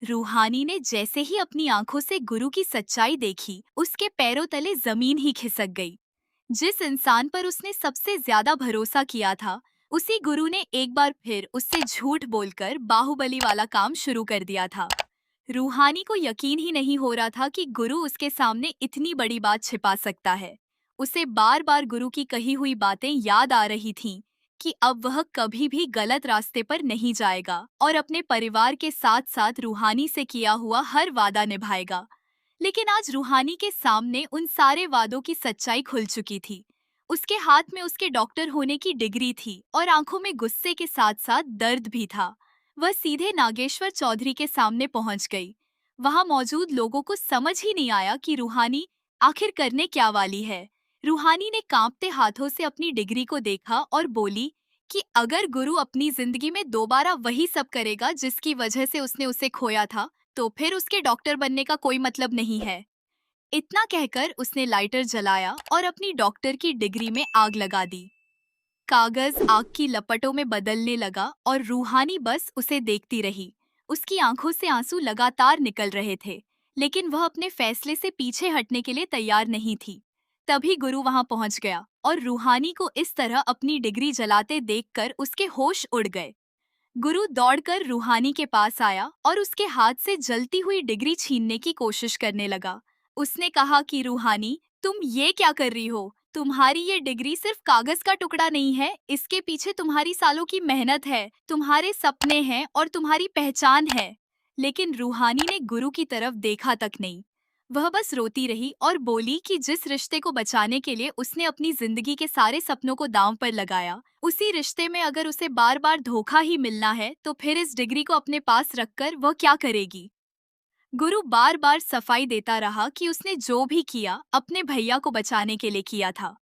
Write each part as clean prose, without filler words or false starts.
रूहानी ने जैसे ही अपनी आंखों से गुरु की सच्चाई देखी, उसके पैरों तले जमीन ही खिसक गई। जिस इंसान पर उसने सबसे ज्यादा भरोसा किया था, उसी गुरु ने एक बार फिर उससे झूठ बोलकर बाहुबली वाला काम शुरू कर दिया था। रूहानी को यकीन ही नहीं हो रहा था कि गुरु उसके सामने इतनी बड़ी बात छिपा सकता है। उसे बार बार गुरु की कही हुई बातें याद आ रही थीं कि अब वह कभी भी गलत रास्ते पर नहीं जाएगा और अपने परिवार के साथ साथ रूहानी से किया हुआ हर वादा निभाएगा। लेकिन आज रूहानी के सामने उन सारे वादों की सच्चाई खुल चुकी थी। उसके हाथ में उसके डॉक्टर होने की डिग्री थी और आंखों में गुस्से के साथ साथ दर्द भी था। वह सीधे नागेश्वर चौधरी के सामने पहुंच गई। वहां मौजूद लोगों को समझ ही नहीं आया कि रूहानी आखिर करने क्या वाली है। रूहानी ने कांपते हाथों से अपनी डिग्री को देखा और बोली कि अगर गुरु अपनी जिंदगी में दोबारा वही सब करेगा जिसकी वजह से उसने उसे खोया था, तो फिर उसके डॉक्टर बनने का कोई मतलब नहीं है। इतना कहकर उसने लाइटर जलाया और अपनी डॉक्टर की डिग्री में आग लगा दी। कागज आग की लपटों में बदलने लगा और रूहानी बस उसे देखती रही। उसकी आंखों से आंसू लगातार निकल रहे थे, लेकिन वह अपने फैसले से पीछे हटने के लिए तैयार नहीं थी। तभी गुरु वहां पहुंच गया और रूहानी को इस तरह अपनी डिग्री जलाते देखकर उसके होश उड़ गए। गुरु दौड़कर रूहानी के पास आया और उसके हाथ से जलती हुई डिग्री छीनने की कोशिश करने लगा। उसने कहा कि रूहानी, तुम ये क्या कर रही हो? तुम्हारी ये डिग्री सिर्फ कागज का टुकड़ा नहीं है, इसके पीछे तुम्हारी सालों की मेहनत है, तुम्हारे सपने हैं और तुम्हारी पहचान है। लेकिन रूहानी ने गुरु की तरफ देखा तक नहीं। वह बस रोती रही और बोली कि जिस रिश्ते को बचाने के लिए उसने अपनी जिंदगी के सारे सपनों को दांव पर लगाया, उसी रिश्ते में अगर उसे बार बार धोखा ही मिलना है, तो फिर इस डिग्री को अपने पास रखकर वह क्या करेगी? गुरु बार बार सफाई देता रहा कि उसने जो भी किया अपने भैया को बचाने के लिए किया था।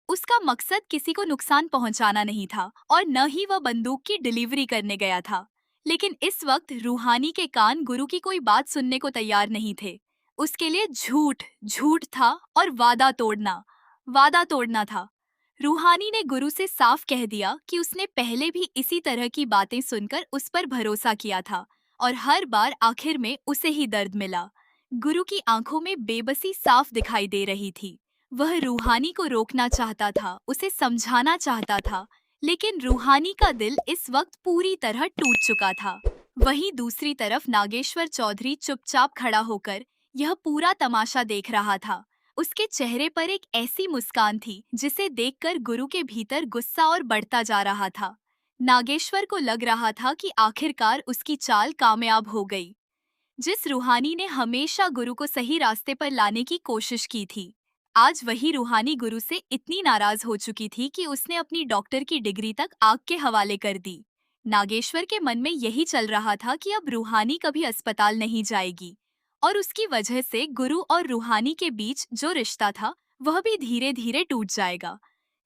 उसका मकसद किसी को नुकसान पहुंचाना नहीं था और न ही वह बंदूक की डिलीवरी करने गया था। लेकिन इस वक्त रूहानी के कान गुरु की कोई बात सुनने को तैयार नहीं थे। उसके लिए झूठ झूठ था और वादा तोड़ना था। रूहानी ने गुरु से साफ कह दिया कि उसने पहले भी इसी तरह की बातें सुनकर उस पर भरोसा किया था और हर बार आखिर में उसे ही दर्द मिला। गुरु की आंखों में बेबसी साफ दिखाई दे रही थी। वह रूहानी को रोकना चाहता था, उसे समझाना चाहता था, लेकिन रूहानी का दिल इस वक्त पूरी तरह टूट चुका था। वहीं दूसरी तरफ नागेश्वर चौधरी चुपचाप खड़ा होकर यह पूरा तमाशा देख रहा था। उसके चेहरे पर एक ऐसी मुस्कान थी जिसे देखकर गुरु के भीतर गुस्सा और बढ़ता जा रहा था। नागेश्वर को लग रहा था कि आखिरकार उसकी चाल कामयाब हो गई। जिस रूहानी ने हमेशा गुरु को सही रास्ते पर लाने की कोशिश की थी, आज वही रूहानी गुरु से इतनी नाराज हो चुकी थी कि उसने अपनी डॉक्टर की डिग्री तक आग के हवाले कर दी। नागेश्वर के मन में यही चल रहा था कि अब रूहानी कभी अस्पताल नहीं जाएगी और उसकी वजह से गुरु और रूहानी के बीच जो रिश्ता था वह भी धीरे धीरे टूट जाएगा।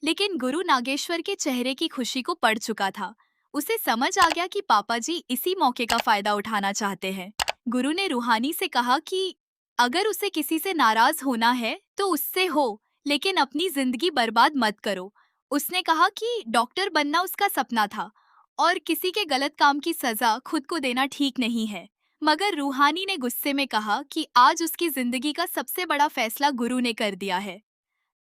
लेकिन गुरु नागेश्वर के चेहरे की खुशी को पढ़ चुका था। उसे समझ आ गया कि पापा जी इसी मौके का फायदा उठाना चाहते हैं। गुरु ने रूहानी से कहा कि अगर उसे किसी से नाराज होना है तो उससे हो, लेकिन अपनी जिंदगी बर्बाद मत करो। उसने कहा कि डॉक्टर बनना उसका सपना था और किसी के गलत काम की सजा खुद को देना ठीक नहीं है। मगर रूहानी ने गुस्से में कहा कि आज उसकी जिंदगी का सबसे बड़ा फैसला गुरु ने कर दिया है।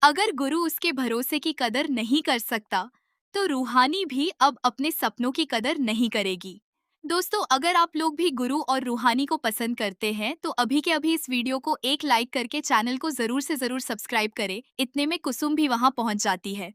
अगर गुरु उसके भरोसे की कदर नहीं कर सकता, तो रूहानी भी अब अपने सपनों की कदर नहीं करेगी। दोस्तों, अगर आप लोग भी गुरु और रूहानी को पसंद करते हैं, तो अभी के अभी इस वीडियो को एक लाइक करके चैनल को जरूर से जरूर सब्सक्राइब करें। इतने में कुसुम भी वहां पहुंच जाती है।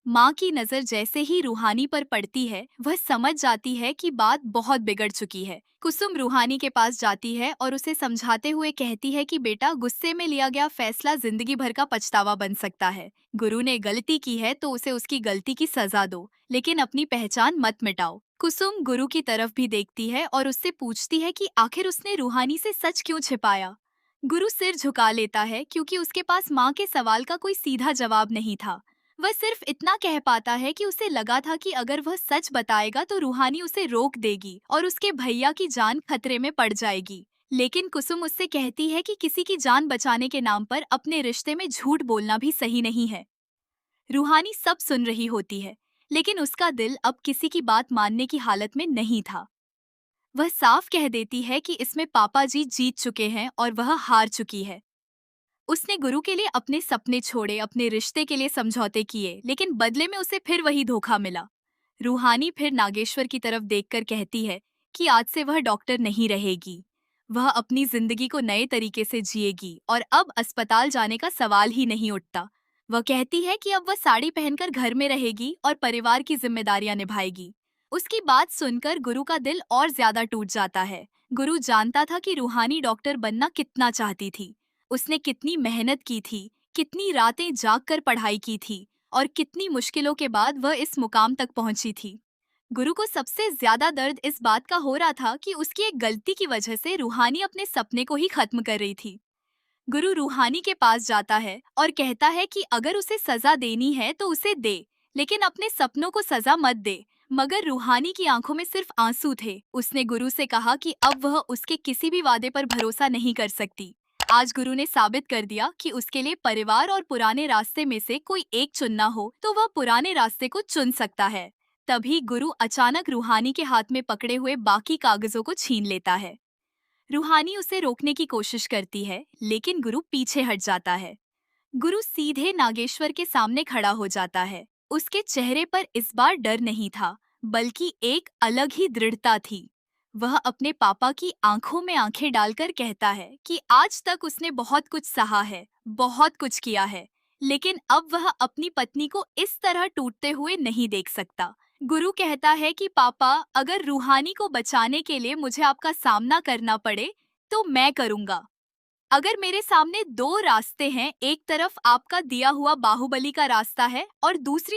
माँ की नजर जैसे ही रूहानी पर पड़ती है, वह समझ जाती है कि बात बहुत बिगड़ चुकी है। कुसुम रूहानी के पास जाती है और उसे समझाते हुए कहती है कि बेटा, गुस्से में लिया गया फैसला जिंदगी भर का पछतावा बन सकता है। गुरु ने गलती की है तो उसे उसकी गलती की सजा दो, लेकिन अपनी पहचान मत मिटाओ। कुसुम गुरु की तरफ भी देखती है और उससे पूछती है कि आखिर उसने रूहानी से सच क्यों छिपाया। गुरु सिर झुका लेता है क्योंकि उसके पास माँ के सवाल का कोई सीधा जवाब नहीं था। वह सिर्फ इतना कह पाता है कि उसे लगा था कि अगर वह सच बताएगा तो रूहानी उसे रोक देगी और उसके भैया की जान खतरे में पड़ जाएगी। लेकिन कुसुम उससे कहती है कि किसी की जान बचाने के नाम पर अपने रिश्ते में झूठ बोलना भी सही नहीं है। रूहानी सब सुन रही होती है, लेकिन उसका दिल अब किसी की बात मानने की हालत में नहीं था। वह साफ कह देती है कि इसमें पापा जी जीत चुके हैं और वह हार चुकी है। उसने गुरु के लिए अपने सपने छोड़े, अपने रिश्ते के लिए समझौते किए, लेकिन बदले में उसे फिर वही धोखा मिला। रूहानी फिर नागेश्वर की तरफ देखकर कहती है कि आज से वह डॉक्टर नहीं रहेगी। वह अपनी जिंदगी को नए तरीके से जिएगी और अब अस्पताल जाने का सवाल ही नहीं उठता। वह कहती है कि अब वह साड़ी पहनकर घर में रहेगी और परिवार की जिम्मेदारियां निभाएगी। उसकी बात सुनकर गुरु का दिल और ज्यादा टूट जाता है। गुरु जानता था कि रूहानी डॉक्टर बनना कितना चाहती थी। उसने कितनी मेहनत की थी, कितनी रातें जागकर पढ़ाई की थी और कितनी मुश्किलों के बाद वह इस मुकाम तक पहुंची थी। गुरु को सबसे ज्यादा दर्द इस बात का हो रहा था कि उसकी एक गलती की वजह से रूहानी अपने सपने को ही खत्म कर रही थी। गुरु रूहानी के पास जाता है और कहता है कि अगर उसे सजा देनी है तो उसे दे, लेकिन अपने सपनों को सजा मत दे। मगर रूहानी की आंखों में सिर्फ आंसू थे। उसने गुरु से कहा कि अब वह उसके किसी भी वादे पर भरोसा नहीं कर सकती। आज गुरु ने साबित कर दिया कि उसके लिए परिवार और पुराने रास्ते में से कोई एक चुनना हो तो वह पुराने रास्ते को चुन सकता है। तभी गुरु अचानक रूहानी के हाथ में पकड़े हुए बाकी कागजों को छीन लेता है। रूहानी उसे रोकने की कोशिश करती है, लेकिन गुरु पीछे हट जाता है। गुरु सीधे नागेश्वर के सामने खड़ा हो जाता है। उसके चेहरे पर इस बार डर नहीं था, बल्कि एक अलग ही दृढ़ता थी। वह अपने पापा की आंखों में आंखें डालकर कहता है कि आज तक उसने बहुत कुछ सहा है, बहुत कुछ किया है, लेकिन अब वह अपनी पत्नी को इस तरह टूटते हुए नहीं देख सकता। गुरु कहता है कि पापा, अगर रूहानी को बचाने के लिए मुझे आपका सामना करना पड़े, तो मैं करूंगा। अगर मेरे सामने दो रास्ते हैं, एक तरफ आपका दिया हुआ बाहुबली का रास्ता है और दूसरी